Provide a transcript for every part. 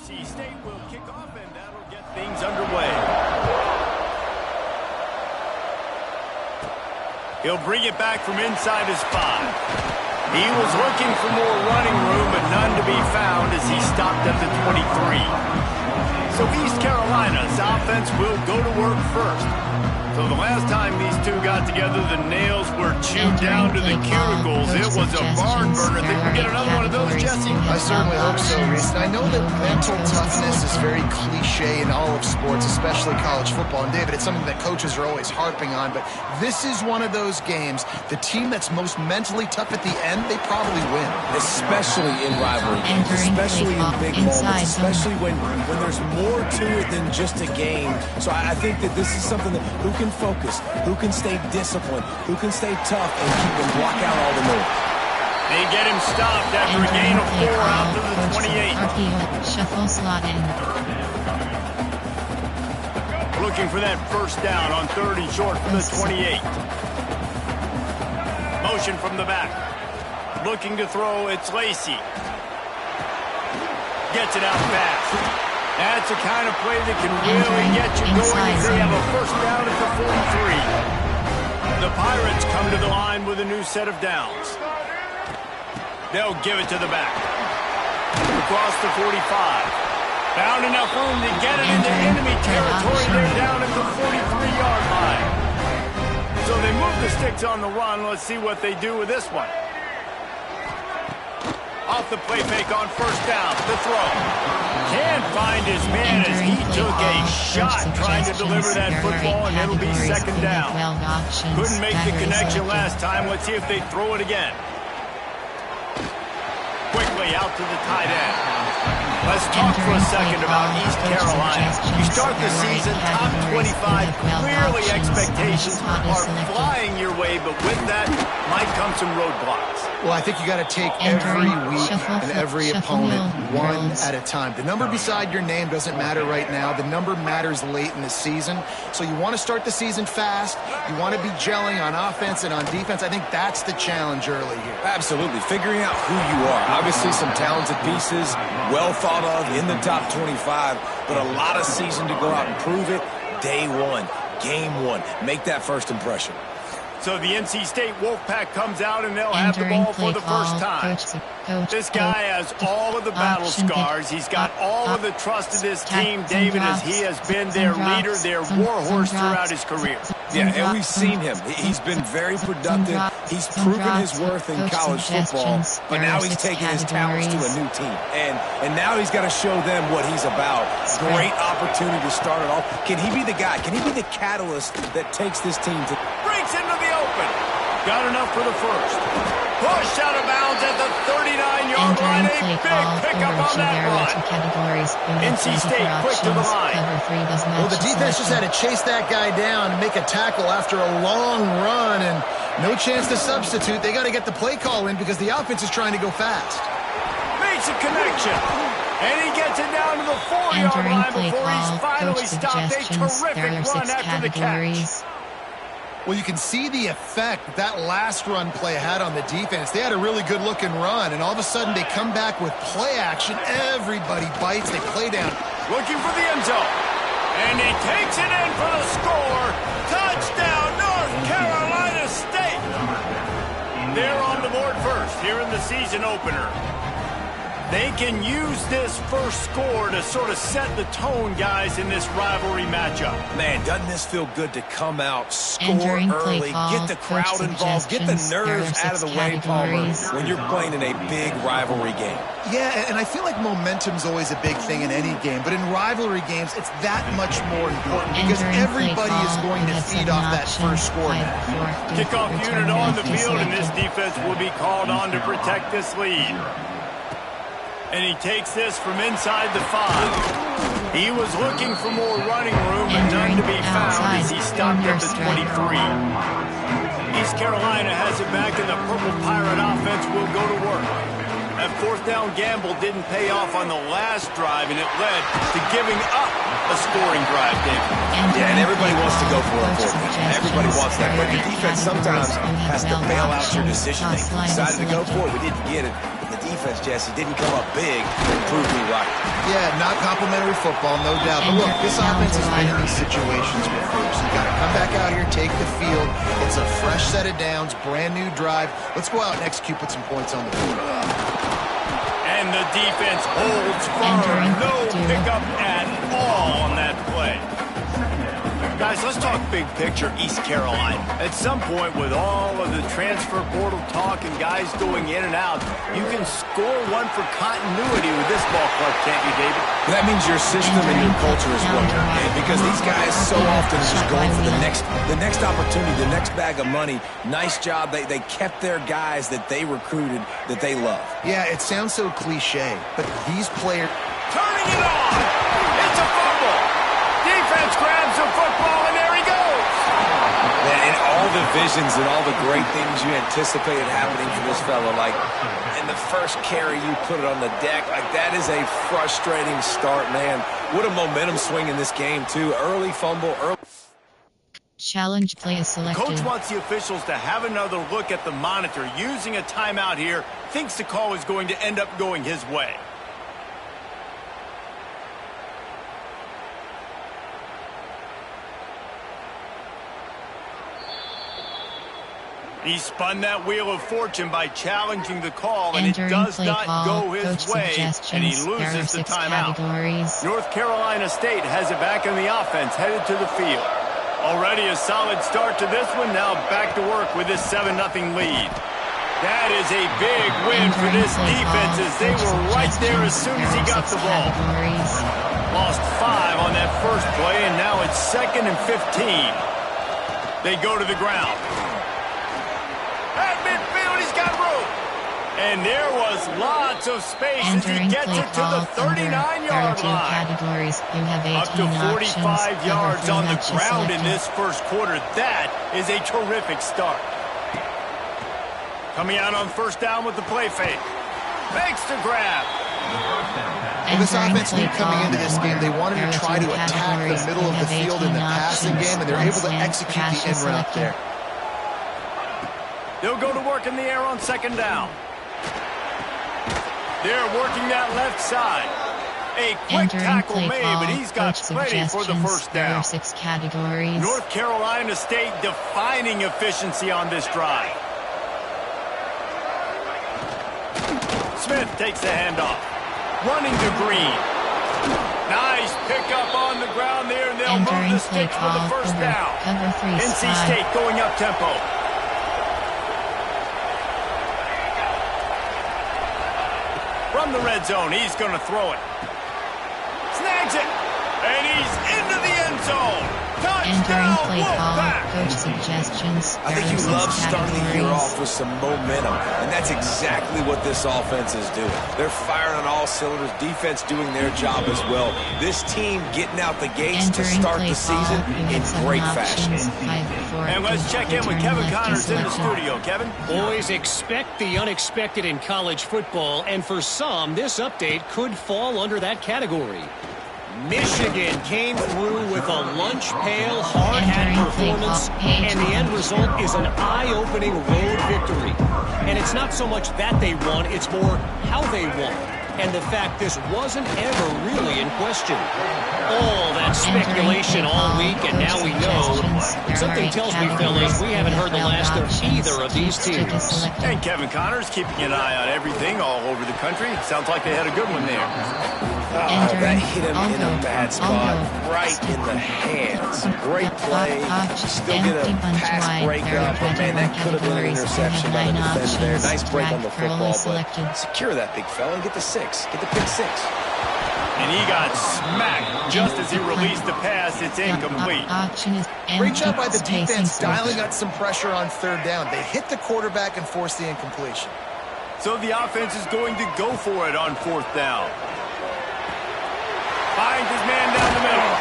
NC State will kick off, and that'll get things underway. He'll bring it back from inside his 5. He was looking for more running room, but none to be found as he stopped at the 23. So East Carolina's offense will go to work first. So the last time these two got together, the nails were chewed down to the cuticles. It was a barn burner. Think we get another one of those, Jesse? I certainly hope so, Reese. And I know that mental toughness is very cliche in all of sports, especially college football. And, David, it's something that coaches are always harping on. But this is one of those games, the team that's most mentally tough at the end, they probably win. Especially in rivalry games, especially in big moments, especially when there's more to it than just a game. So I think that this is something that who can focus, who can stay disciplined, who can stay tough and keep and block out all the noise. They get him stopped after a gain of 4 out to the 28. Shuffle slot in. Looking for that first down on 3rd and short from the 28. Motion from the back. Looking to throw, it's Lacey. Gets it out fast. That's the kind of play that can really get you going if they have a first down at the 43. The Pirates come to the line with a new set of downs. They'll give it to the back. Across the 45. Found enough room to get it into enemy territory. They're down at the 43-yard line. So they move the sticks on the run. Let's see what they do with this one. Off the play fake on first down. The throw. Can't find his man as he took a shot trying to deliver that football, and it'll be second down. Couldn't make the connection last time. Let's see if they throw it again. Quickly out to the tight end. Let's talk for a second about East Carolina. You start the season top 25. Clearly expectations are flying your way, but with that might come some roadblocks. Well, I think you got to take every week and every opponent one at a time. The number beside your name doesn't matter right now. The number matters late in the season. So you want to start the season fast. You want to be gelling on offense and on defense. I think that's the challenge early here. Absolutely. Figuring out who you are. Obviously some talented pieces, well thought of in the top 25, but a lot of season to go out and prove it. Day one, game one. Make that first impression. So the NC State Wolfpack comes out, and they'll have the ball for the first time. This guy has all of the battle scars. He's got all of the trust of this team, David, as he has been their leader, their warhorse throughout his career. Yeah, and we've seen him. He's been very productive. He's proven his worth in college football, but now he's taking his talents to a new team. And now he's got to show them what he's about. Great opportunity to start it off. Can he be the guy? Can he be the catalyst that takes this team to... Breaks into the open. Got enough for the first. Pushed out of bounds at the 39-yard line. A big pickup on that run. NC State quick to the line. Well, the defense just had to chase that guy down and make a tackle after a long run, and no chance to substitute. They got to get the play call in because the offense is trying to go fast. Makes a connection. And he gets it down to the 4-yard line before he's finally stopped. A terrific run after the catch. Well, you can see the effect that last run play had on the defense. They had a really good-looking run, and all of a sudden they come back with play action. Everybody bites. They play down. Looking for the end zone. And he takes it in for the score. Touchdown, North Carolina State. They're on the board first here in the season opener. They can use this first score to sort of set the tone, guys, in this rivalry matchup. Man, doesn't this feel good to come out, score early, get the crowd involved, get the nerves out of the way, Palmer, when you're playing in a big rivalry game. Yeah, and I feel like momentum's always a big thing in any game, but in rivalry games, it's that much more important because everybody is going to feed off that first score now. Kickoff unit on the field, and this defense will be called on to protect this lead. And he takes this from inside the 5. He was looking for more running room, but none to be found as he stopped at the 23. East Carolina has it back, and the Purple Pirate offense will go to work. That fourth down gamble didn't pay off on the last drive, and it led to giving up a scoring drive, David. Yeah, and everybody wants to go for it. Everybody wants that, but the defense sometimes has to bail out your decision-making. Decided to go for it, we didn't get it. defense, Jesse, didn't come up big and prove me right. Yeah, not complimentary football, no doubt. But look, this offense has been in these situations before. So you got to come back out here, take the field. It's a fresh set of downs, brand new drive. Let's go out and execute, put some points on the board. And the defense holds firm. No pickup at all on that play. Guys, let's talk big picture East Carolina. At some point, with all of the transfer portal talk and guys going in and out, you can score one for continuity with this ball club, can't you, David? That means your system and your culture is working, man, because these guys so often are just going for the next opportunity, the next bag of money. Nice job. They kept their guys that they recruited, that they love. Yeah, it sounds so cliche, but these players... Turning it on! It's a fumble! Defense grabs the football, and there he goes! Man, and all the visions and all the great things you anticipated happening for this fella, like in the first carry you put it on the deck, like that is a frustrating start, man. What a momentum swing in this game, too. Early fumble, early... Challenge play is selected. Coach wants the officials to have another look at the monitor. Using a timeout here, thinks the call is going to end up going his way. He spun that wheel of fortune by challenging the call, and it does not go his way, and he loses the timeout. North Carolina State has it back in the offense, headed to the field. Already a solid start to this one, now back to work with this 7-0 lead. That is a big win for this defense, as they were right there as soon as he got the ball. Lost 5 on that first play, and now it's 2nd and 15. They go to the ground. At midfield, he's got room. And there was lots of space as he gets it to the 39-yard line. Categories. You have 18 up to 45 yards on the ground in this first quarter. That is a terrific start. Coming out on first down with the play fake. Fakes the grab. Well, this offense knew coming into this game, they wanted to try to attack the middle of the field in the passing game, and they're able to execute the in route there. They'll go to work in the air on second down. They're working that left side. A quick tackle made, but he's got plenty for the first down. 6 categories. North Carolina State defining efficiency on this drive. Smith takes the handoff. Running to Green. Nice pickup on the ground there, and they'll move the sticks for the first down. NC State going up tempo. From the red zone, he's going to throw it. Snags it, and he's into the end zone. Touchdown, Wolfpack! Coach suggestions. I think you love starting the year off with some momentum, and that's exactly what this offense is doing. They're firing on all cylinders, defense doing their job as well. This team getting out the gates to start the season in great fashion. And let's check in with Kevin Connors in the studio. Kevin? Always expect the unexpected in college football, and for some, this update could fall under that category. Michigan came through with a lunch pail, hard-hat performance, and the end result is an eye-opening road victory. And it's not so much that they won, it's more how they won. And the fact this wasn't ever really in question. All that speculation all week, and now we know. Something tells me, fellas, we haven't heard the last of either of these teams. And Kevin Connors keeping an eye on everything all over the country. Sounds like they had a good one there. That hit him in a bad spot, right in the hands. Great play. Still get a pass breakup, but man, that could have been an interception by the defense there. Nice break on the football, but secure that big fella and get the 6. Get the pick 6. And he got smacked just as he released the pass. It's incomplete. Great job by the defense dialing up some pressure on third down. They hit the quarterback and forced the incompletion. So the offense is going to go for it on fourth down. Finds his man down the middle.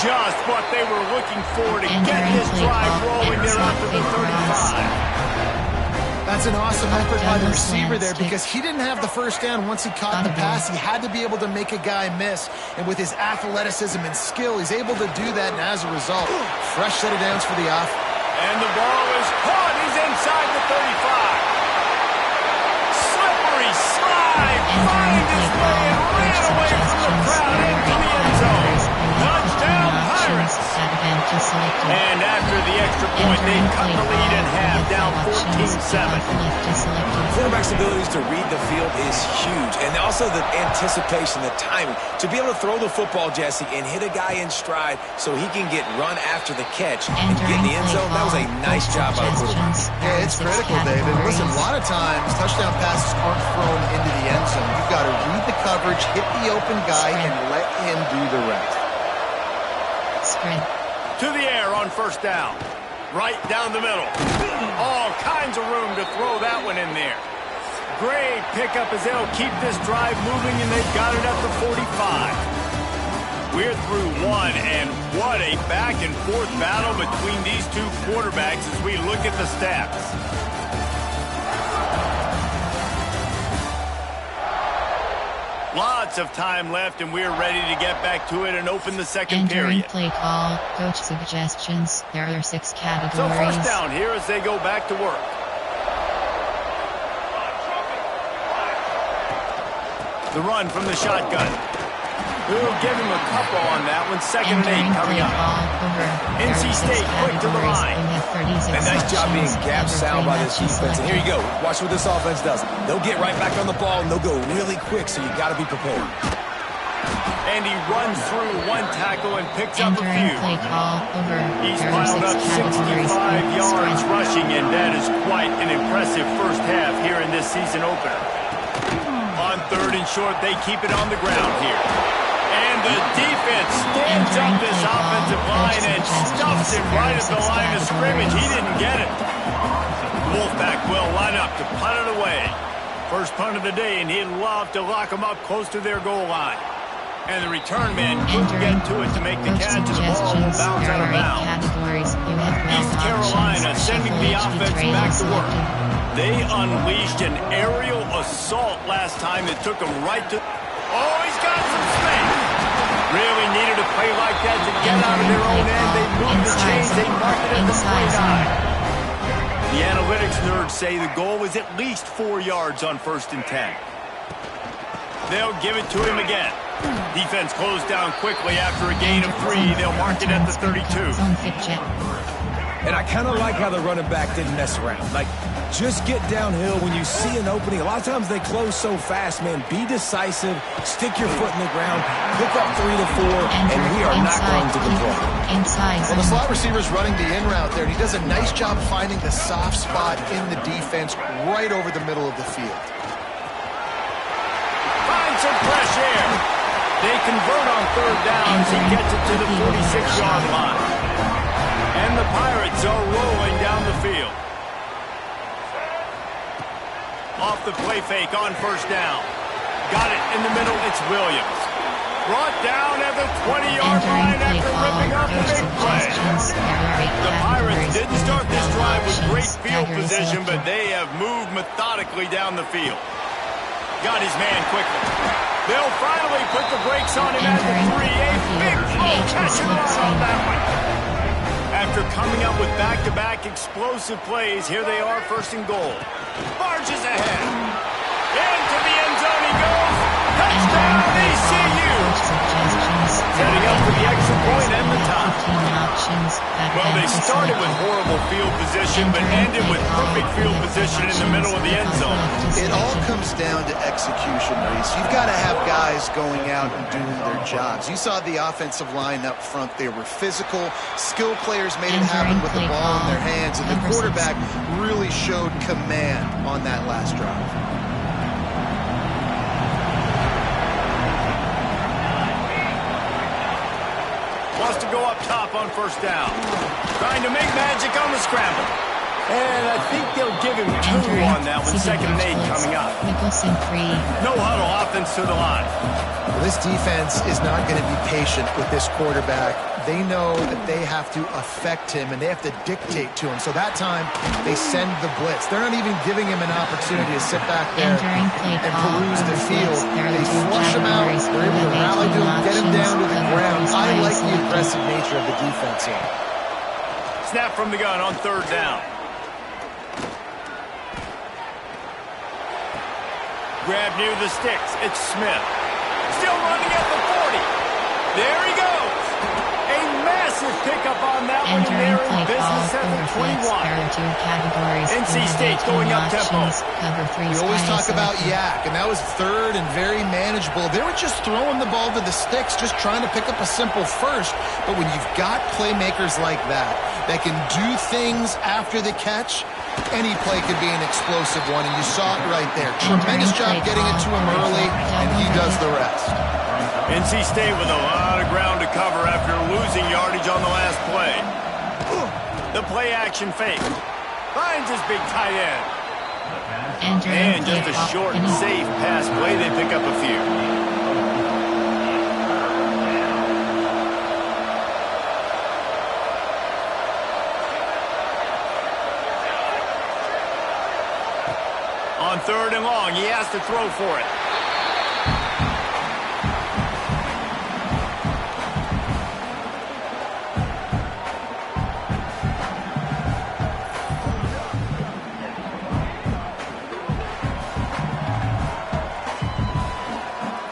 Just what they were looking for to get this drive rolling there out to the 35. That's an awesome effort by the receiver there, because he didn't have the first down once he caught the pass. He had to be able to make a guy miss, and with his athleticism and skill, he's able to do that, and as a result, fresh set of downs for the off. And the ball is caught. He's inside the 35. Slippery slide find his way and ran away from the crowd into the end zone. Touchdown, Pirates! And after the extra point, they cut the lead in half, down 14-7. Quarterback's abilities to read the field is huge, and also the anticipation, the timing. To be able to throw the football, Jesse, and hit a guy in stride so he can get run after the catch and get in the end zone, that was a nice job by the quarterback. Yeah, it's critical, David. Listen, a lot of times, touchdown passes aren't thrown into the end zone. You've got to read the coverage, hit the open guy, and let him do the rest. Sprint. To the air on first down. Right down the middle. All kinds of room to throw that one in there. Great pickup as they'll keep this drive moving, and they've got it at the 45. We're through one, and what a back-and-forth battle between these two quarterbacks as we look at the stats. Lots of time left, and we're ready to get back to it and open the second Entering period. play call, coach suggestions. There are 6 categories. So first down here as they go back to work. The run from the shotgun. We'll give him a couple on that one. Second and 8 coming up. NC State quick to the line. A nice job being gap sound by this defense. And here you go. Watch what this offense does. They'll get right back on the ball, and they'll go really quick, so you got to be prepared. And he runs through one tackle and picks up a Entering few. play call, over. He's There are piled 6 up 65 categories. yards Sprint. rushing, and that is quite an impressive first half here in this season opener. On third and short, they keep it on the ground here. And the defense stands up this offensive line and stuffs it right at the line of scrimmage. He didn't get it. Wolfpack will line up to punt it away. First punt of the day, and he'd love to lock them up close to their goal line. And the return man couldn't get to it to make the catch, and the ball will bounce out of bounds. East Carolina sending the offense back to work. They unleashed an aerial assault last time that took them right to... Oh, he's got some space. Really needed a play like that to get out of their own end. They moved the chains. They marked it at the play line. The analytics nerds say the goal was at least 4 yards on 1st and 10. They'll give it to him again. Defense closed down quickly after a gain of 3. They'll mark it at the 32. And I kind of like how the running back didn't mess around. Like, just get downhill when you see an opening. A lot of times they close so fast, man. Be decisive, stick your foot in the ground, pick up 3 to 4, and we are not going to control. Well, the slot receiver's running the in route there, and he does a nice job finding the soft spot in the defense right over the middle of the field. Find some fresh air. They convert on third down as he gets it to the 46-yard line. And the Pirates are rolling down the field. Off the play fake on first down. Got it in the middle. It's Williams. Brought down at the 20-yard line after ripping up a big play. The Pirates didn't start this drive with great field position, but they have moved methodically down the field. Got his man quickly. They'll finally put the brakes on him at the 3. A big throw, catch and run on that one. After coming up with back-to-back explosive plays, here they are, 1st and goal. Barges ahead. Into the end zone he goes. Touchdown, ECU. Setting up for the extra point and the tie. Well, they started with horrible field position, but ended with perfect field position in the middle of the end zone. It all comes down to execution, Reese. You've got to have guys going out and doing their jobs. You saw the offensive line up front. They were physical. Skill players made it happen with the ball in their hands, and the quarterback really showed command on that last drive. Wants to go up top on first down. Trying to make magic on the scramble. And I think they'll give him 2 on that one. 2nd and 8 coming up. No huddle offense to the line. Well, this defense is not going to be patient with this quarterback. They know that they have to affect him and they have to dictate to him. So that time, they send the blitz. They're not even giving him an opportunity to sit back there and peruse the field. They flush him out. They're able to rally to him, get him down to the ground. I like the aggressive nature of the defense here. Snap from the gun on third down. Grab near the sticks. It's Smith. Still running at the 40. There he goes. A massive pickup on that one, and they're in business at the 21. NC State going up tempo. We always talk about yak, and that was third and very manageable. They were just throwing the ball to the sticks, just trying to pick up a simple first. But when you've got playmakers like that can do things after the catch, any play could be an explosive one, and you saw it right there. Tremendous job getting it to him early, and he does the rest. NC State with a lot of ground to cover after losing yardage on the last play. The play action fake. Finds his big tight end. And just a short and safe pass play. They pick up a few. On 3rd and long, he has to throw for it.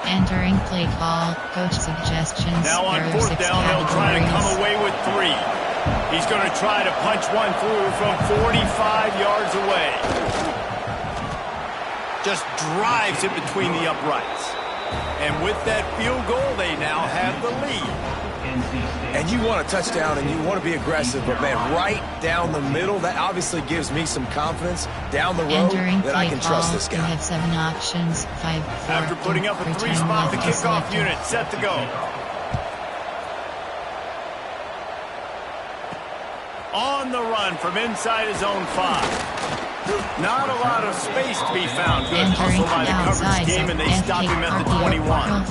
Entering play call, coach suggestions. Now on 4th down, he'll try to come away with 3. He's going to try to punch one through from 45 yards away. Just drives it between the uprights. And with that field goal, they now have the lead. And you want a touchdown and you want to be aggressive, but man, right down the middle, that obviously gives me some confidence down the road that I can trust this guy. You have 7 options, 5, 4, After putting up a 3-spot, the kickoff unit set to go. On the run from inside his own 5. Not a lot of space to be found. Good hustle by the coverage team, and they stop him at the 21.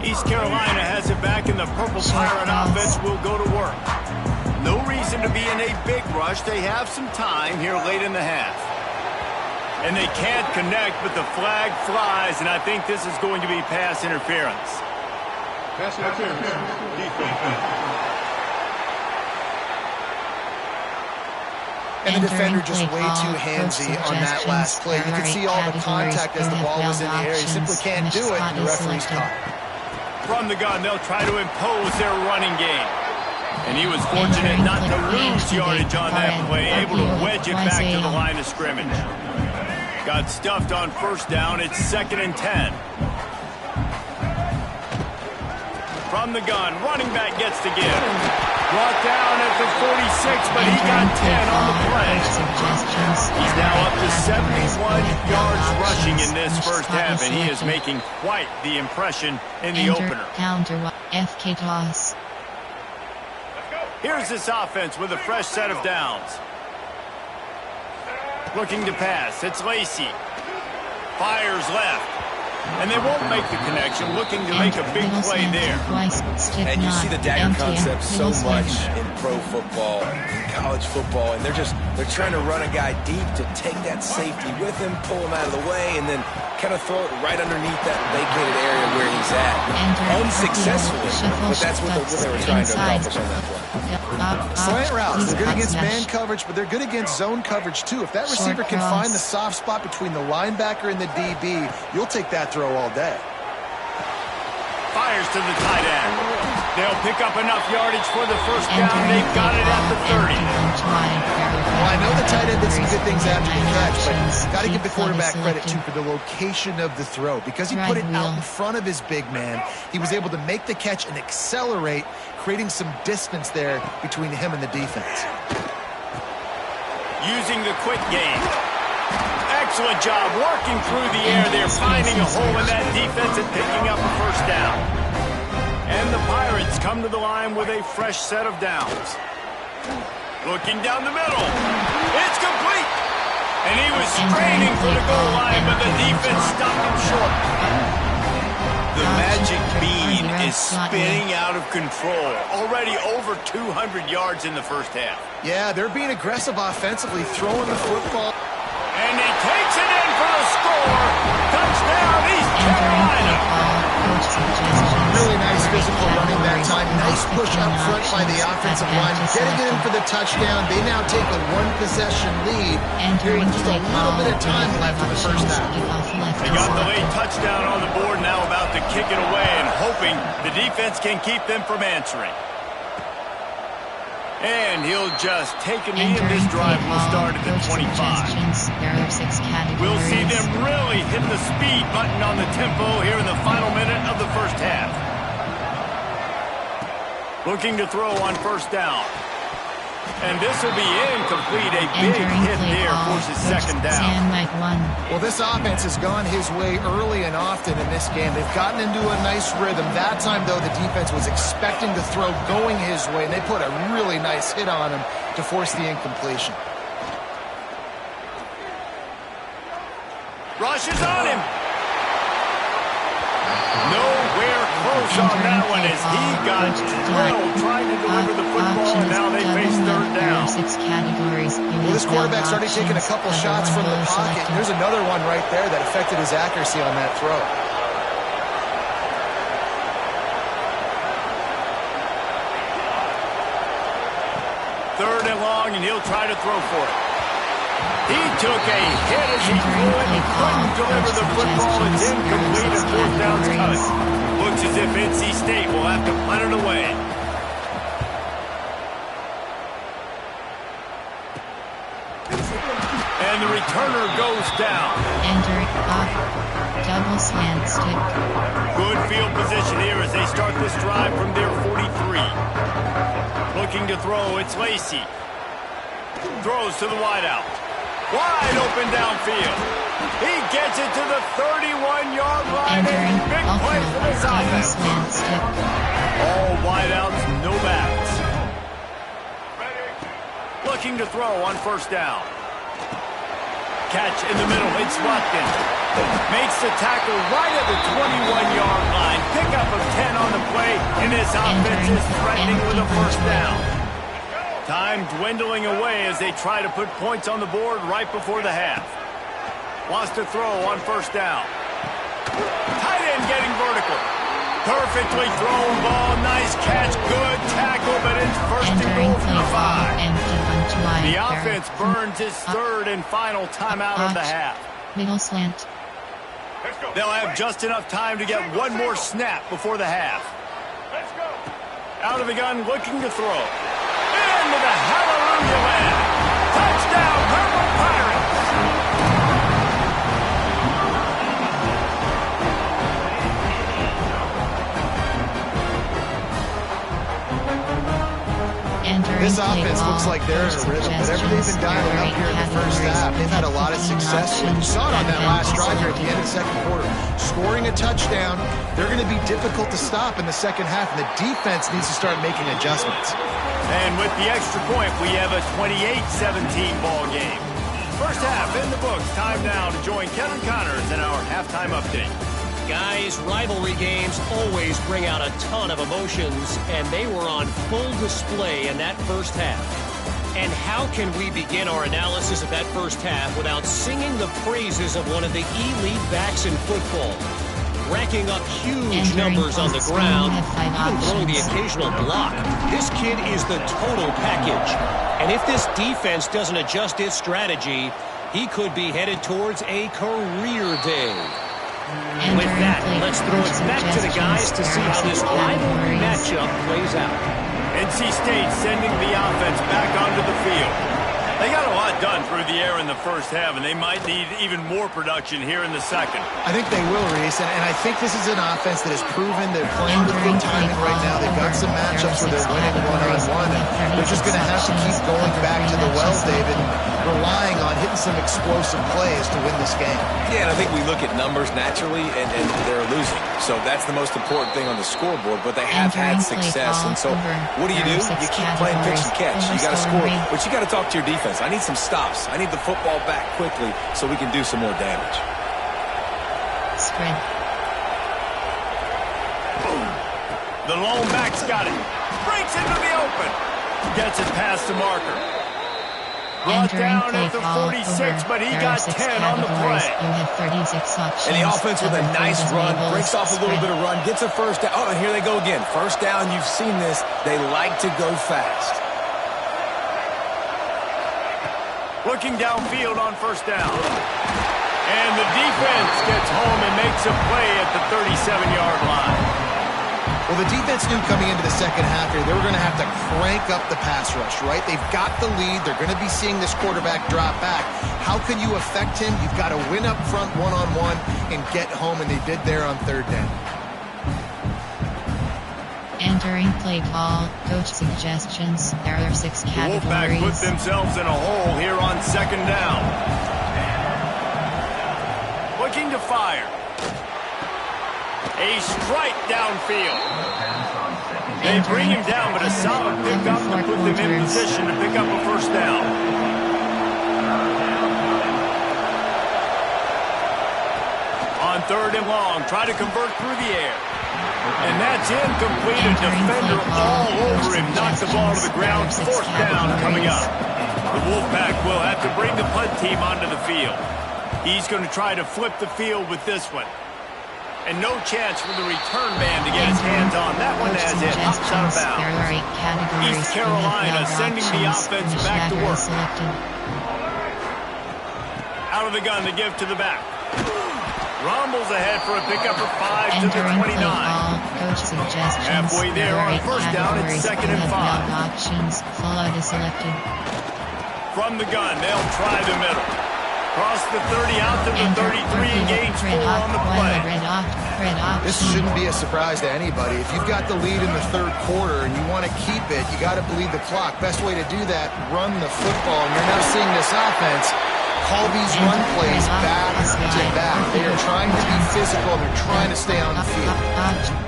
East Carolina has it back, and the Purple Pirate offense will go to work. No reason to be in a big rush. They have some time here late in the half. And they can't connect, but the flag flies, and I think this is going to be pass interference. Pass interference. Defense. And the defender just way too handsy on that last play. You can see all the contact as the ball was in the air. He simply can't do it, and the referee's caught. From the gun, they'll try to impose their running game. And he was fortunate not to lose yardage on that play, able to wedge it back to the line of scrimmage. Got stuffed on 1st down. It's 2nd and 10. From the gun, running back gets to give. Brought down at the 46, but he got 10 on the play. He's now up to 71 yards rushing in this first half, and he is making quite the impression in the opener. FK toss. Here's this offense with a fresh set of downs. Looking to pass. It's Lacey. Fires left. And they won't make the connection, looking to make a big play there. And you see the dagger concept so much in pro football, in college football, and they're trying to run a guy deep to take that safety with him, pull him out of the way, and then kind of throw it right underneath that vacated area where he's at. Unsuccessfully, but that's what they were trying to accomplish on that play. Slant routes, they're good against man coverage, but they're good against zone coverage too. If that receiver can find the soft spot between the linebacker and the DB, you'll take that throw all day. Fires to the tight end. They'll pick up enough yardage for the 1st down. They've got it at the 30. Well, I know the tight end did some good things after the catch, but got to give the quarterback credit too for the location of the throw. Because he put it out in front of his big man, he was able to make the catch and accelerate, creating some distance there between him and the defense. Using the quick game. Excellent job working through the air. They're finding a hole in that defense and picking up a 1st down. And the Pirates come to the line with a fresh set of downs. Looking down the middle. It's complete. And he was straining for the goal line, but the defense stopped him short. The magic bean is spinning out of control. Already over 200 yards in the first half. Yeah, they're being aggressive offensively, throwing the football. And he takes it in for the score. Touchdown, East Carolina. Really nice physical running that time. Nice push up front by the offensive line, getting it in for the touchdown. They now take a one-possession lead. Entering Just a little bit of time left in the first half. They got the late touchdown on the board, now about to kick it away and hoping the defense can keep them from answering. And he'll just take a knee, and this drive will start at the 25. There are 6 categories. We'll see them really hit the speed button on the tempo here in the final minute of the first half. Looking to throw on first down. And this will be incomplete. A big hit there forces second down. Well, this offense has gone his way early and often in this game. They've gotten into a nice rhythm. That time, though, the defense was expecting the throw going his way, and they put a really nice hit on him to force the incompletion. Rush is on him. Nowhere close on that one as he got drilled trying to deliver the football, and now they face third down. Well, this quarterback's already taken a couple shots from the pocket. There's another one right there that affected his accuracy on that throw. Third and long, and he'll try to throw for it. He took a hit as he threw it. He couldn't deliver the football. It's incomplete, and fourth down's coming. Looks as if NC State will have to punt it away. And the returner goes down. Entering off. Double slant stick. Good field position here as they start this drive from their 43. Looking to throw, it's Lacey. Throws to the wideout. Wide open downfield. He gets it to the 31-yard line. Entering Big play for this offense. All wideouts, no backs. Looking to throw on first down. Catch in the middle. It's Watkins. Makes the tackle right at the 21-yard line. Pickup of 10 on the play, and this offense is threatening with a first down. Time dwindling away as they try to put points on the board right before the half. Wants to throw on first down. Tight end getting vertical. Perfectly thrown ball. Nice catch. Good tackle, but it's first and goal from the 5. The offense burns its third and final timeout of the half. Middle slant. They'll have just enough time to get one more snap before the half. Out of the gun, looking to throw. Into the hallelujah land. Touchdown, Purple Pirates! This offense looks like they're in a rhythm. Whatever they've been dialing up here in the first half, they've had a lot of success. You saw it on that last drive here at the end of the second quarter. Scoring a touchdown, they're going to be difficult to stop in the second half, and the defense needs to start making adjustments. And with the extra point, we have a 28-17 ball game. First half in the books. Time now to join Kevin Connors in our halftime update. Guys, rivalry games always bring out a ton of emotions, and they were on full display in that first half. And how can we begin our analysis of that first half without singing the praises of one of the elite backs in football? Racking up huge numbers on the ground, even throwing the occasional block. This kid is the total package. And if this defense doesn't adjust its strategy, he could be headed towards a career day. With that, let's throw it back to the guys to see how this rivalry matchup plays out. NC State sending the offense back onto the field. They got a lot done through the air in the first half, and they might need even more production here in the second. I think they will, Reese, and I think this is an offense that has proven they're playing with good timing right now. They've got some matchups where they're winning one-on-one, and they're just going to have to keep going back to the well, David, and relying on hitting some explosive plays to win this game. Yeah, and I think we look at numbers naturally, and they're losing. So that's the most important thing on the scoreboard, but they have had success. And so what do? You keep playing pitch and catch. You got to score, but you got to talk to your defense. I need some stops. I need the football back quickly so we can do some more damage. Spread. The lone back's got it. Breaks into the open. Gets it past the marker. Brought down at the 46, but he got 10 on the play. You have 36 options. And the offense with a nice run, breaks off a little bit of run, gets a first down. Oh, and here they go again. First down, you've seen this. They like to go fast. Looking downfield on first down. And the defense gets home and makes a play at the 37-yard line. Well, the defense knew coming into the second half here they were going to have to crank up the pass rush, right? They've got the lead. They're going to be seeing this quarterback drop back. How can you affect him? You've got to win up front one-on-one and get home, and they did there on third down. Entering play call, coach suggestions. There are 6 categories. Wolfpack put themselves in a hole here on second down. Looking to fire. A strike downfield. They bring him down, but a solid pickup to put them in position to pick up a first down. On third and long, try to convert through the air. And that's incomplete. A defender all over him. Knocks the ball to the ground. Fourth down coming up. The Wolfpack will have to bring the punt team onto the field. He's going to try to flip the field with this one. And no chance for the return man to get his hands on that one as it hops out of bounds. East Carolina sending the offense back to work. Out of the gun to give to the back. Rumbles ahead for a pickup of 5 to the 29. Halfway there on first down, it's 2nd and 5. Options, follow the selected. From the gun, they'll try the middle. Cross the 30 out to the 33 and gains 4 on the play. This shouldn't be a surprise to anybody. If you've got the lead in the third quarter and you want to keep it, you got to bleed the clock. Best way to do that, run the football. And you're now seeing this offense call these run plays back to back. They are trying to be physical. They're trying to stay on the field.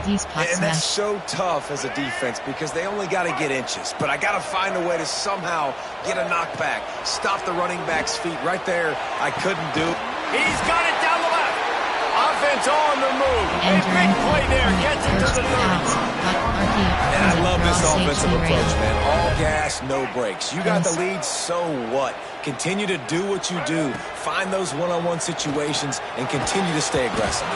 And that's so tough as a defense because they only got to get inches. But I got to find a way to somehow get a knockback, stop the running back's feet right there. I couldn't do. He's got it down the left. Offense on the move. A big play there. Gets it to the 30. And I love this offensive approach, man. All gas, no brakes. You got the lead, so what? Continue to do what you do. Find those one-on-one situations and continue to stay aggressive.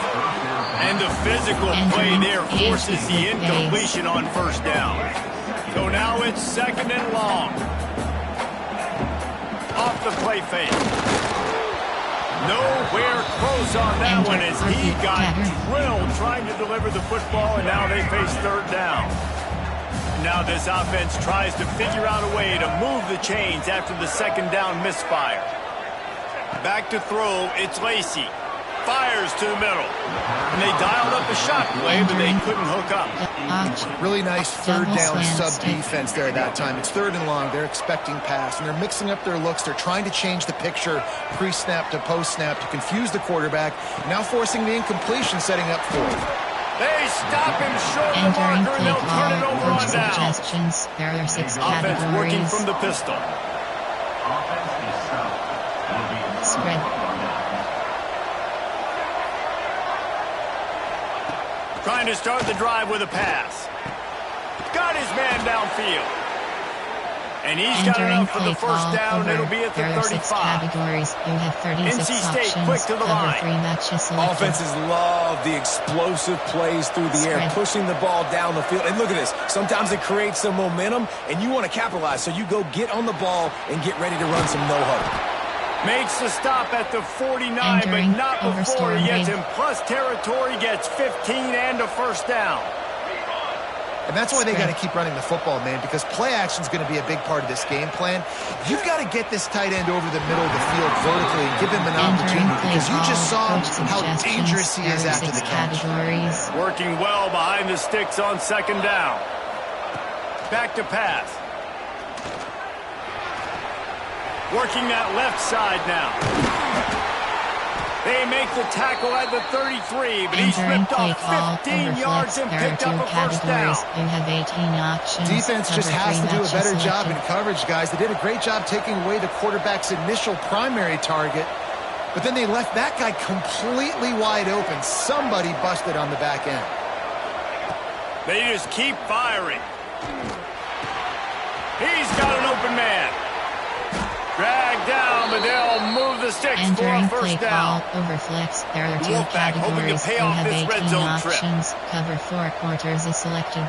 And the physical play there forces the incompletion on first down. So now it's 2nd and long. Off the play fake. Nowhere close on that one as he got drilled trying to deliver the football, and now they face third down. Now this offense tries to figure out a way to move the chains after the second down misfire. Back to throw, it's Lacey. Fires to the middle. And they dialed up a shot play, but they couldn't hook up. Really nice third down sub-defense there at that time. It's 3rd and long. They're expecting pass, and they're mixing up their looks. They're trying to change the picture pre-snap to post-snap to confuse the quarterback, now forcing the incompletion, setting up 4th. They stop him short of the marker, and they'll turn it over on down. There are 6 Offense working from the pistol. Spread. Trying to start the drive with a pass. Got his man downfield. And he's got enough for the first down. It'll be at the 35. Categories. You have 36 NC State options. quick to the line. 3 matches selected. Offenses love the explosive plays through the air, pushing the ball down the field. And look at this. Sometimes it creates some momentum, and you want to capitalize. So you go get on the ball and get ready to run some no-huddle. Makes the stop at the 49, but not before he gets in plus territory, gets 15 and a first down. And that's why they got to keep running the football, man, because play action is going to be a big part of this game plan. You've got to get this tight end over the middle of the field vertically and give him an opportunity because you just saw how dangerous he is after the catch. Working well behind the sticks on second down. Back to pass. Working that left side now. They make the tackle at the 33, but he's ripped off 15 yards and picked up a first down. You have 18 options. Defense just has to do a better job in coverage, guys. They did a great job taking away the quarterback's initial primary target, but then they left that guy completely wide open. Somebody busted on the back end. They just keep firing. He's got an open man. Dragged down, but they'll move the sticks for a Entering first play down. call, overflex. There are two Wolfpack hoping to categories. pay You off have this red 18 zone trip. options. Cover 4 quarters is selected.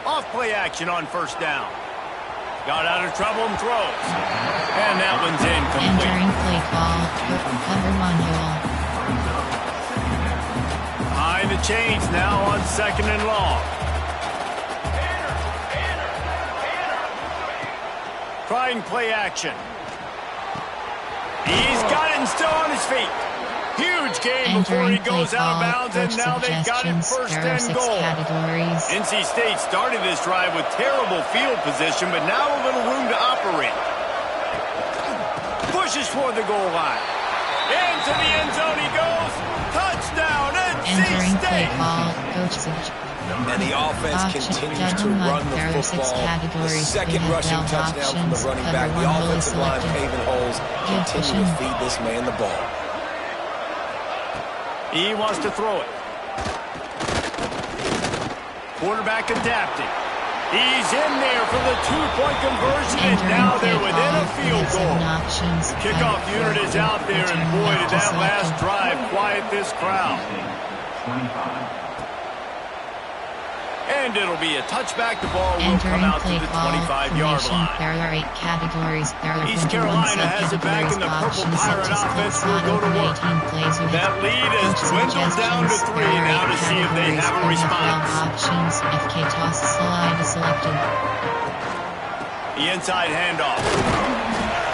Off play action on first down. Got out of trouble and throws. And that one's incomplete. Entering play call, cover 1 hole. Behind the chains now on second and long. Trying play action. He's got it and still on his feet. Huge game before he goes out of bounds, and now they've got it first and goal. NC State started this drive with terrible field position, but now a little room to operate. Pushes toward the goal line. Into the end zone he goes. Touchdown, NC Entering play State. call, coach suggests. And the offense continues to run the football. The second rushing touchdown from the running back. The offensive line paving holes. Continue to feed this man the ball. He wants to throw it. Quarterback adapting. He's in there for the two-point conversion, and now they're within a field goal. Kickoff unit is out there, and boy, did that last drive quiet this crowd. And it'll be a touchback. The ball will come out to the 25-yard line. There are 8 categories. There are East Carolina has it back, and the Purple Pirate offense will go to work. That lead has dwindled down to 3 now to see if they have a response. Options. FK toss slide is selected. The inside handoff.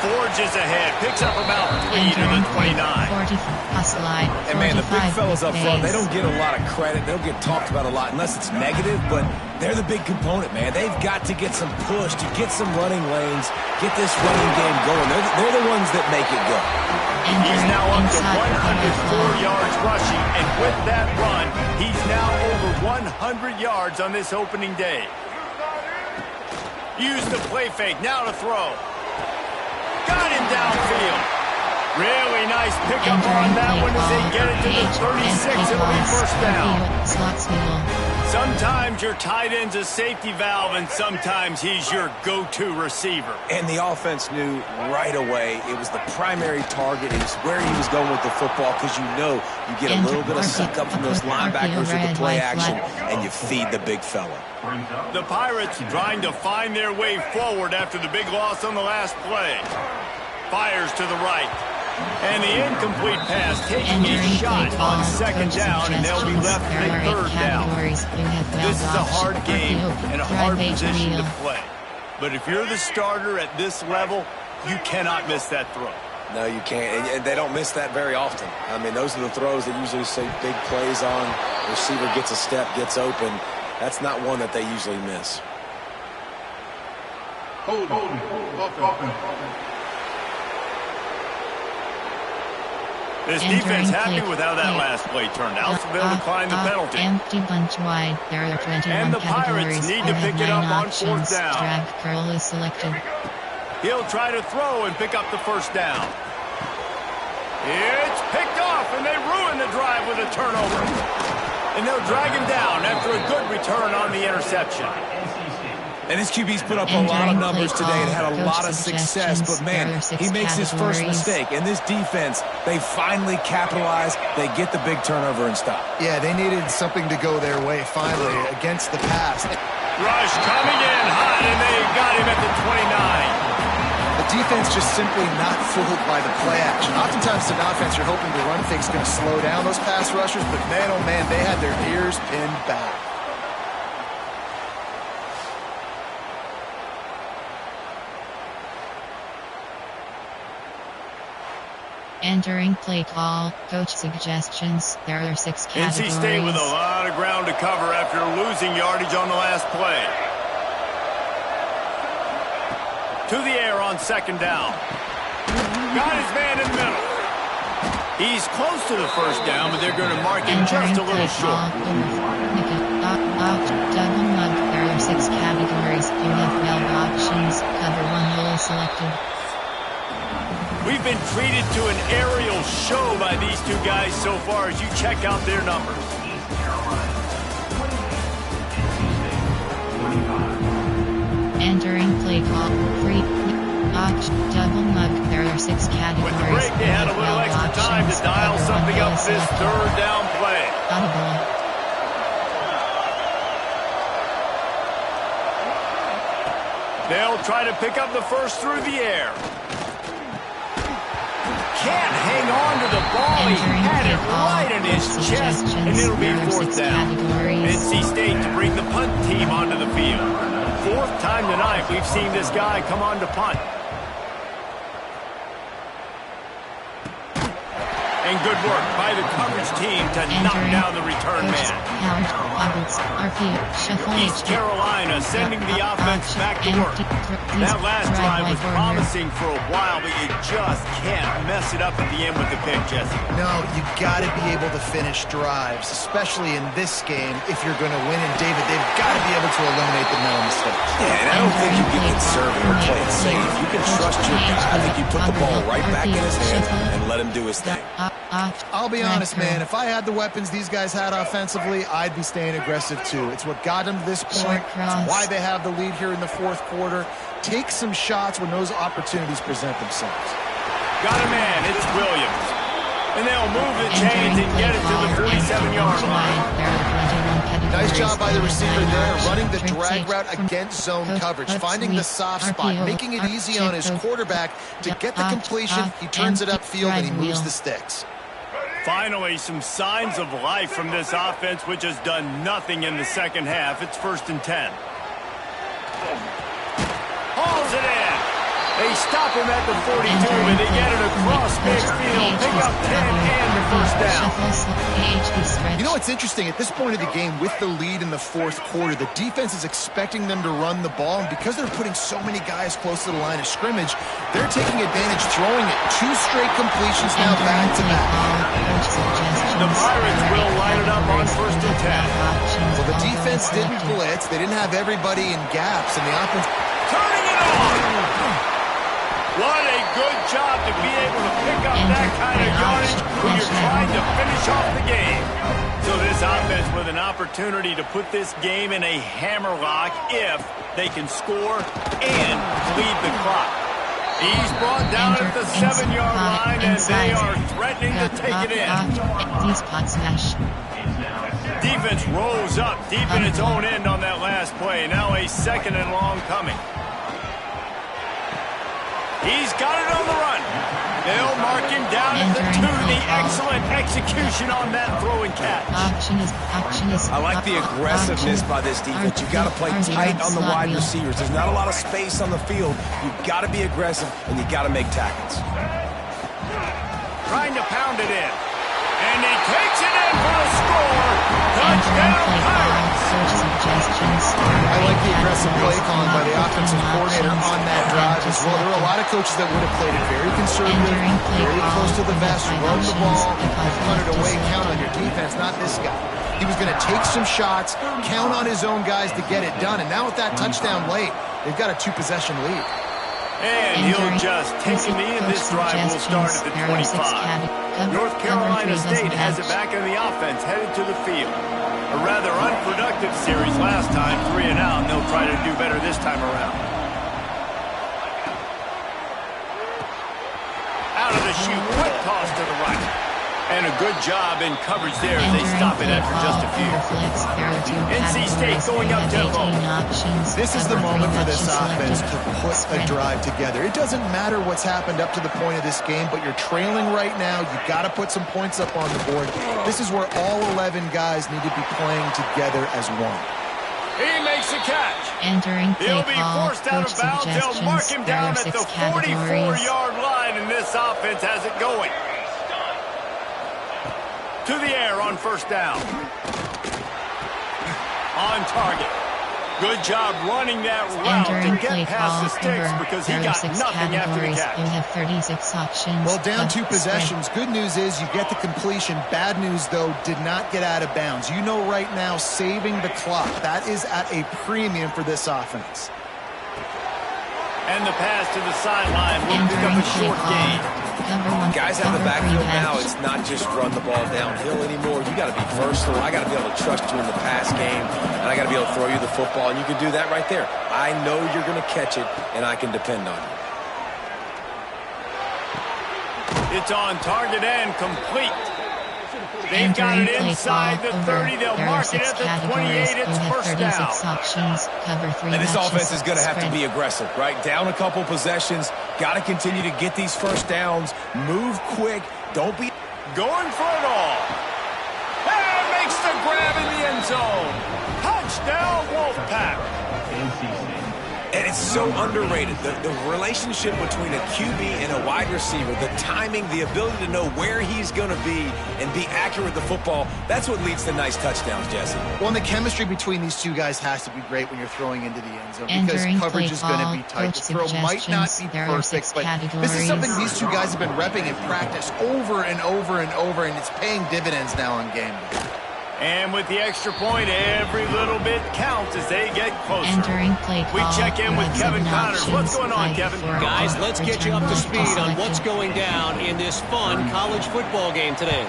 Forges ahead. Picks up about 3 to the 29. 40 slide. And man, the big fellas up front, they don't get a lot of credit. They don't get talked about a lot unless it's negative, but they're the big component, man. They've got to get some push, to get some running lanes, get this running game going. They're the ones that make it go. He's now up to 104 yards rushing, and with that run, he's now over 100 yards on this opening day. Use the play fake, now to throw. Got him downfield. Really nice pickup on that one as they get it to the 36. It'll be first down. Sometimes your tight end's a safety valve, and sometimes he's your go-to receiver. And the offense knew right away it was the primary target. It was where he was going with the football, because you know you get a little bit of suck up from those linebackers with the play action, and you feed the big fella. The Pirates trying to find their way forward after the big loss on the last play. Fires to the right. And the incomplete pass taking a shot on second down, and they'll be left with a third down. This is a hard game and a hard position to play. But if you're the starter at this level, you cannot miss that throw. No, you can't. And they don't miss that very often. I mean, those are the throws that usually say big plays on. The receiver gets a step, gets open. That's not one that they usually miss. Hold on. This defense happy with how that last play turned out, so they'll decline the penalty. Empty bunch wide. There are 21 and the Pirates need to pick it up on fourth down. Drag curl is selected. He'll try to throw and pick up the first down. It's picked off, and they ruin the drive with a turnover. And they'll drag him down after a good return on the interception. And his QB's put up a lot of numbers today and had a lot of success, but man, he makes his first mistake. And this defense, they finally capitalize. They get the big turnover and stop. Yeah, they needed something to go their way finally against the pass. Rush coming in hot, and they got him at the 29. The defense just simply not fooled by the play action. Oftentimes, an offense, you're hoping the run fake's going to slow down those pass rushers, but man, oh man, they had their ears pinned back. Entering play call, coach suggestions. There are 6 categories. NC State with a lot of ground to cover after losing yardage on the last play. To the air on second down. Got his man in the middle. He's close to the first down, but they're going to mark him just a little short. There are 6 categories. You have 12 options. Cover 1 hole selected. We've been treated to an aerial show by these two guys so far as you check out their numbers. Entering play call. Free. Double mug. There are 6 categories. With the break, they had a little extra time to dial something up this third down play. Audible. They'll try to pick up the first through the air. Can't hang on to the ball. He had it right in his chest, and it'll be fourth down. NC State to bring the punt team onto the field. Fourth time tonight we've seen this guy come on to punt. And good work by the coverage team to knock down the return man. East Carolina sending the offense back to work. That last drive was promising for a while, but you just can't mess it up at the end with the pick, Jesse. No, you got to be able to finish drives, especially in this game. If you're going to win, and David, they've got to be able to eliminate the mental mistakes. Yeah, and I don't think you get conservative or play it safe. You can trust your guy. I think you put the ball right back in his hands and let him do his thing. I'll be honest, man. If I had the weapons these guys had offensively, I'd be staying aggressive too. It's what got them to this point. It's why they have the lead here in the fourth quarter. Take some shots when those opportunities present themselves. Got a man. It's Williams. And they'll move the chains and get it to the 47-yard line. Nice job by the receiver there, running the drag route against zone coverage, finding the soft spot, making it easy on his quarterback to get the completion. He turns it upfield and he moves the sticks. Finally, some signs of life from this offense, which has done nothing in the second half. It's 1st and 10. Hauls it in. They stop him at the 42, and they get it across midfield. Pick up 10 and the first down. You know what's interesting? At this point of the game, with the lead in the fourth quarter, the defense is expecting them to run the ball, and because they're putting so many guys close to the line of scrimmage, they're taking advantage, throwing it 2 straight completions now back-to-back. The Pirates will line it up on 1st and 10. Well, the defense didn't blitz. They didn't have everybody in gaps, and the offense turning it on. What a good job to be able to pick up that kind of yardage when you're trying to finish off the game. So this offense with an opportunity to put this game in a hammerlock if they can score and lead the clock. He's brought down at the 7-yard line, and they are threatening to take it in. Defense rolls up deep in its own end on that last play. Now a 2nd and long coming. He's got it on the run. They'll mark him down at the 2. The excellent execution on that throw and catch. I like the aggressiveness by this defense. You've got to play tight on the wide receivers. There's not a lot of space on the field. You've got to be aggressive, and you've got to make tackles. Trying to pound it in. And he takes it in for a score. Touchdown, Pirates. I like the aggressive play calling by the offensive coordinator on that drive as well. There were a lot of coaches that would have played it very conservative, very close to the vest, run the ball, punt it away, count on your defense, not this guy. He was going to take some shots, count on his own guys to get it done, and now with that touchdown late, they've got a 2-possession lead. And he'll just take a knee, and this drive will start at the 25. North Carolina State has it back in the offense, headed to the field. A rather unproductive series last time, 3 and out, and they'll try to do better this time around. Out of the chute, quick toss to the right. And a good job in coverage there as they stop it after just a few. NC State going up tempo. This is the moment for this offense to put a drive together. It doesn't matter what's happened up to the point of this game, but you're trailing right now. You've got to put some points up on the board. This is where all 11 guys need to be playing together as one. He makes a catch. He'll be forced out of bounds. They'll mark him down at the 44-yard line, and this offense has it going. To the air on 1st down. On target. Good job running that route to get past the sticks because he got nothing after the catch. You have 36 options. Well, down 2 possessions. Good news is you get the completion. Bad news, though, did not get out of bounds. You know right now, saving the clock. That is at a premium for this offense. And the pass to the sideline will pick up a short gain. Guys have the backfield now. It's not just run the ball downhill anymore. You got to be versatile. I got to be able to trust you in the pass game, and I got to be able to throw you the football, and you can do that right there. I know you're going to catch it, and I can depend on you. It's on target and complete. They've got it inside the 30. They'll mark it at the 28. It's first down. Options, cover 3 And this matches, offense is going to have to spread. be aggressive, right? Down a couple possessions. Got to continue to get these first downs. Move quick. Don't be Going for it all. And makes the grab in the end zone. Touchdown, Wolfpack. And it's so underrated. The relationship between a QB and a wide receiver, the timing, the ability to know where he's going to be and be accurate with the football, that's what leads to nice touchdowns, Jesse. Well, and the chemistry between these two guys has to be great when you're throwing into the end zone because Entering coverage play is going to call, be tight. coach The throw might not be suggestions. There are 6 perfect, but this is something categories. these two guys have been repping in practice over and over and over, and it's paying dividends now on game day. And with the extra point, every little bit counts as they get closer. Entering play We call, check in you with have Kevin 7 Connors. What's options, going on, play Kevin? for Guys, off, let's get return you up to ball speed on what's selected. going down in this fun college football game today.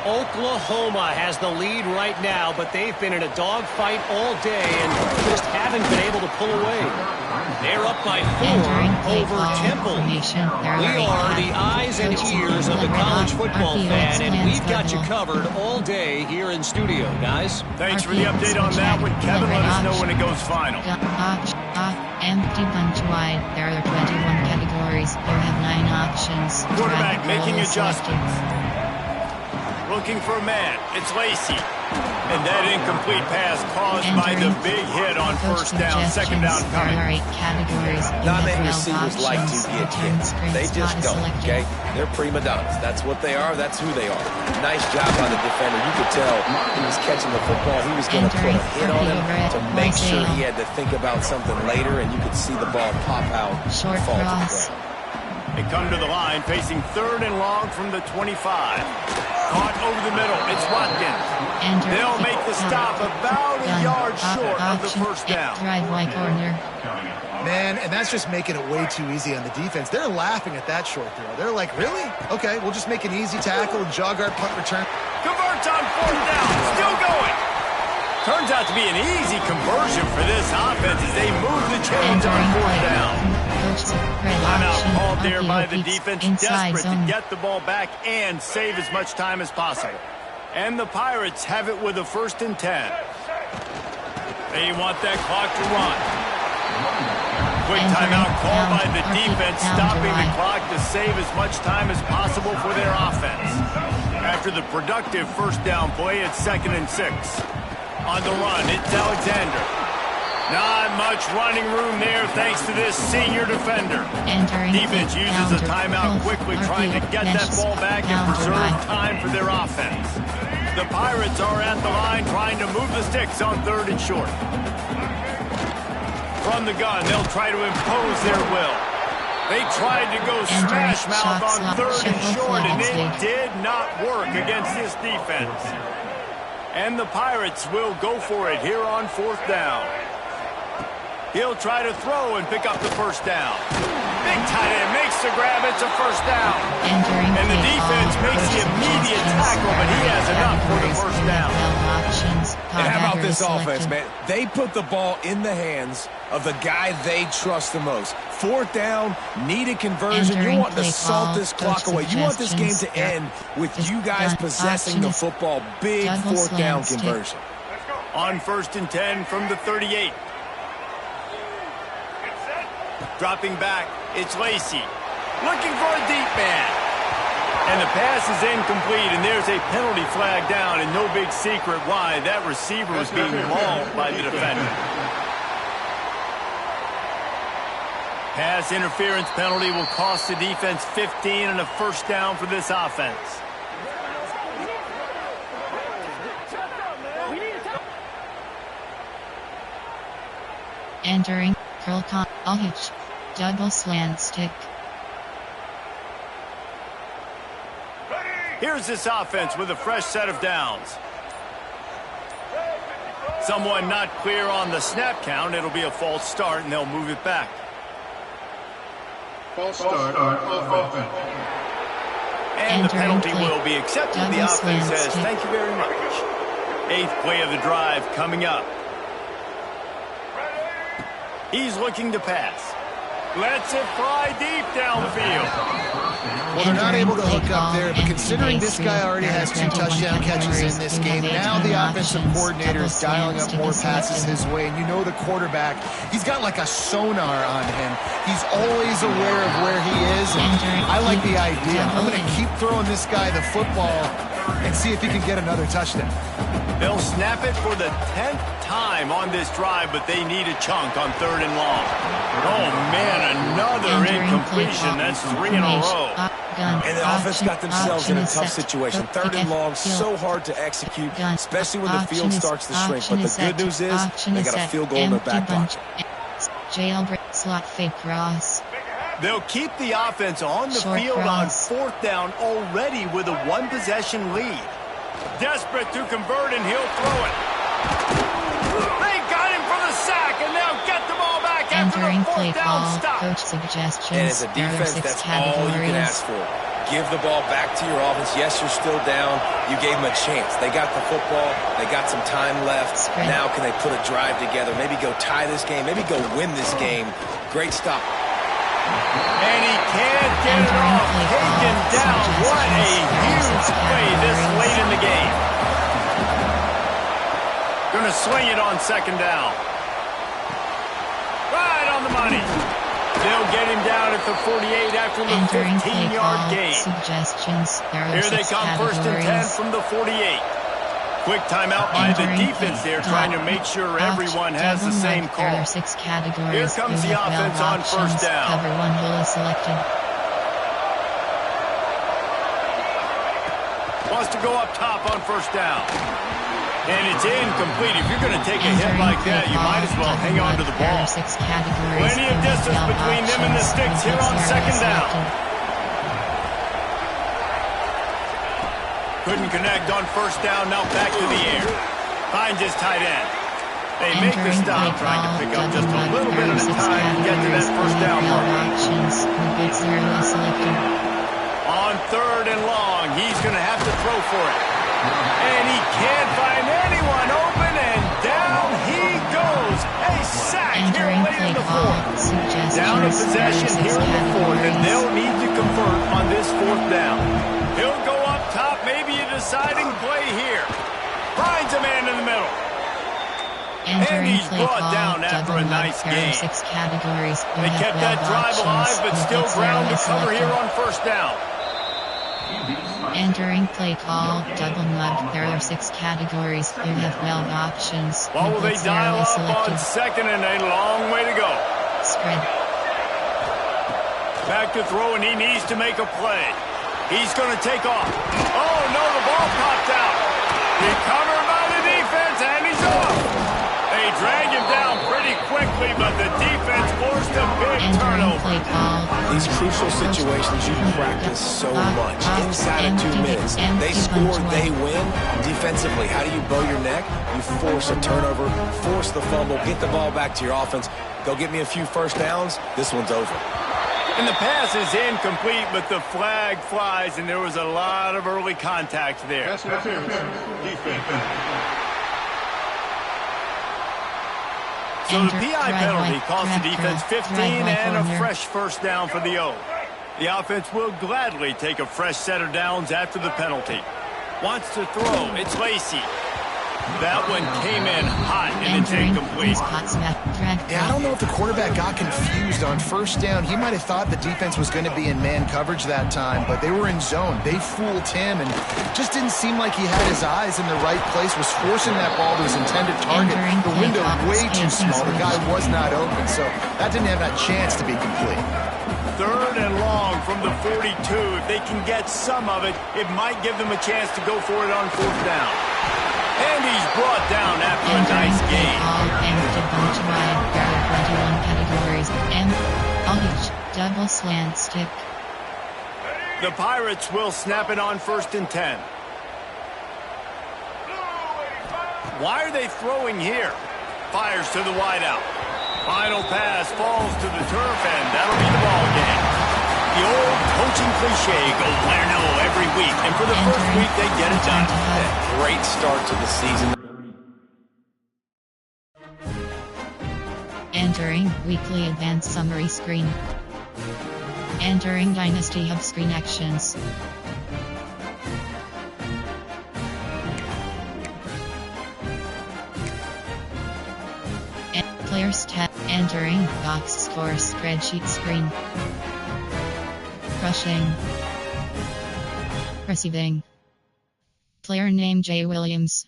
Oklahoma has the lead right now, but they've been in a dogfight all day and just haven't been able to pull away. They're up by 4 Entering play over call Temple. information. There We eight are the eyes and categories. ears of the Coach college Red football Hot, fan, and RPX we've got you plans covered all day here in studio, guys. Thanks for the update on that one, Kevin. Let us know when it goes final. Empty bunch wide. There are 21 categories. You have 9 options. Quarterback Drag making roll adjustments. Looking for a man. It's Lacey. And that incomplete pass caused by the big hit on Coach first down. Second down suggestions. coming. There are 8 categories. You Not have many 12 receivers like to options. get Return hit. screen They just spot don't, selected. okay? They're prima donnas. That's what they are. That's who they are. Nice job by the defender. You could tell he was catching the football. He was going to put a hit on him to make sure he had to think about something later, and you could see the ball pop out Short and fall to the cross. ground. They come to the line facing 3rd and long from the 25. Caught over the middle. It's Watkins. They'll make the stop about a yard short of the first down. Driveway corner. Man, and that's just making it way too easy on the defense. They're laughing at that short throw. They're like, really? Okay, we'll just make an easy tackle and jog our punt return. Converts on 4th down. Still going. Turns out to be an easy conversion for this offense as they move the chains on 4th down. Timeout called there by the defense, desperate to get the ball back and save as much time as possible. And the Pirates have it with a 1st and 10. They want that clock to run. Quick timeout called by the defense, stopping the clock to save as much time as possible for their offense. After the productive first down play, it's 2nd and 6. On the run, it's Alexander. Not much running room there thanks to this senior defender. Defense uses a timeout quickly, trying to get that ball back and preserve time for their offense. The Pirates are at the line trying to move the sticks on 3rd and short. From the gun, they'll try to impose their will. They tried to go smash mouth on 3rd and short, and it did not work against this defense. And the Pirates will go for it here on 4th down. He'll try to throw and pick up the first down. Big tight end makes the grab. It's a first down. And the defense makes the immediate tackle, but he has enough for the first down. And how about this offense, man? They put the ball in the hands of the guy they trust the most. 4th down, needed conversion. You want to salt this clock away. You want this game to end with you guys possessing the football. Big 4th down conversion. On 1st and 10 from the 38. Dropping back, it's Lacey. Looking for a deep man. And the pass is incomplete, and there's a penalty flag down, and no big secret why. That receiver was being mauled by the defender. Pass interference penalty will cost the defense 15 and a first down for this offense. Entering, curl con, hitch, double slant stick. Here's this offense with a fresh set of downs. Someone not clear on the snap count. It'll be a false start, and they'll move it back. False start on offense. And the penalty will be accepted. The offense says, thank you very much. 8th play of the drive coming up. He's looking to pass. Lets it fly deep downfield. Well, they're not able to hook up there, but considering this guy already has 2 touchdown catches in this game, now the offensive coordinator is dialing up more passes his way, and you know the quarterback, he's got like a sonar on him. He's always aware of where he is, and I like the idea. I'm going to keep throwing this guy the football and see if he can get another touchdown. They'll snap it for the 10th time on this drive, but they need a chunk on 3rd and long. Oh, man, another incompletion. That's 3 in a row. And the offense got themselves in a tough situation. 3rd and long, so hard to execute, especially when the field starts to shrink. But the good news is they got a field goal in their back pocket. Jailbreak slot fake cross. They'll keep the offense on the field on 4th down already with a 1-possession lead. Desperate to convert, and he'll throw it. They got him for the sack, and they'll get the ball back after the 4th down stop. Coach suggestions. And as a defense, that's all you can ask for. Give the ball back to your offense. Yes, you're still down. You gave them a chance. They got the football. They got some time left. Now can they put a drive together? Maybe go tie this game. Maybe go win this game. Great stop. And he can't get it off. Taken down. What a huge play this late in the game. Going to swing it on 2nd down. Right on the money. They'll get him down at the 48 after the 15-yard gain. Here they come 1st and 10 from the 48. Quick timeout by the defense there, trying to make sure everyone has the same call. Here comes the offense on 1st down. Cover 1 hole is selected. Wants to go up top on 1st down. And it's incomplete. If you're going to take a hit like that, you might as well hang on to the ball. Plenty of distance between them and the sticks here on 2nd down. Couldn't connect on 1st down. Now back to the air. Finds his tight end. They make the stop, trying to pick up just a little bit of time to get to that 1st down mark. On 3rd and long, he's going to have to throw for it. And he can't find anyone open, and down he goes. A sack here late in the 4th. Down a possession here in the 4th, and they'll need to convert on this 4th down. He'll go up top, maybe a deciding play here. Finds a man in the middle. And he's brought down after a nice game. They kept that drive alive, but still ground to cover here on 1st down. Entering play call, double mud. There are 6 categories. You have 12 options. What will they dial up on 2nd and a long way to go? Spread. Back to throw, and he needs to make a play. He's going to take off. Oh, no, the ball popped out. Recovered by the defense, and he's off. They drag him down pretty quickly, but the defense forced a big turnover. These crucial situations you practice so much. Inside of 2 minutes, they score, they win. Defensively, how do you bow your neck? You force a turnover, force the fumble, get the ball back to your offense. Go get me a few 1st downs. This one's over. And the pass is incomplete, but the flag flies, and there was a lot of early contact there. That's defense. So the PI penalty cost the defense 15 and a fresh 1st down for the O. The offense will gladly take a fresh set of downs after the penalty. Wants to throw. It's Lacy. That one came in hot, and it's incomplete. Yeah, I don't know if the quarterback got confused on 1st down. He might have thought the defense was going to be in man coverage that time, but they were in zone. They fooled him, and just didn't seem like he had his eyes in the right place, was forcing that ball to his intended target. The window way too small. The guy was not open, so that didn't have that chance to be complete. 3rd and long from the 42. If they can get some of it, it might give them a chance to go for it on 4th down. And he's brought down after a nice game. Double slant stick. The Pirates will snap it on 1st and 10. Why are they throwing here? Fires to the wideout. Final pass falls to the turf, and that'll be the ball game. The old coaching cliche, go win or no every week. And for the first week, they get it done. A great start to the season. Entering weekly advanced summary screen. Entering Dynasty Hub screen actions. Players tab. Entering box score spreadsheet screen. Crushing. Receiving. Player name Jay Williams.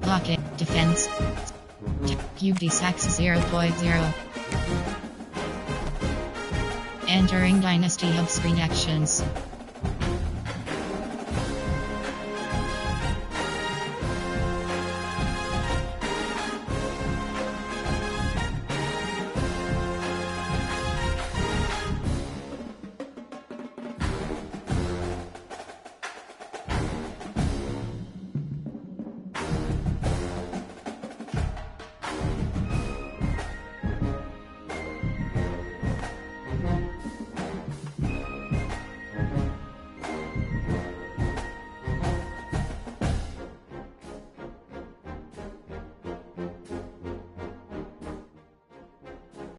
Block it. Defense. QD Sacks 0.0. Entering Dynasty Hub screen actions.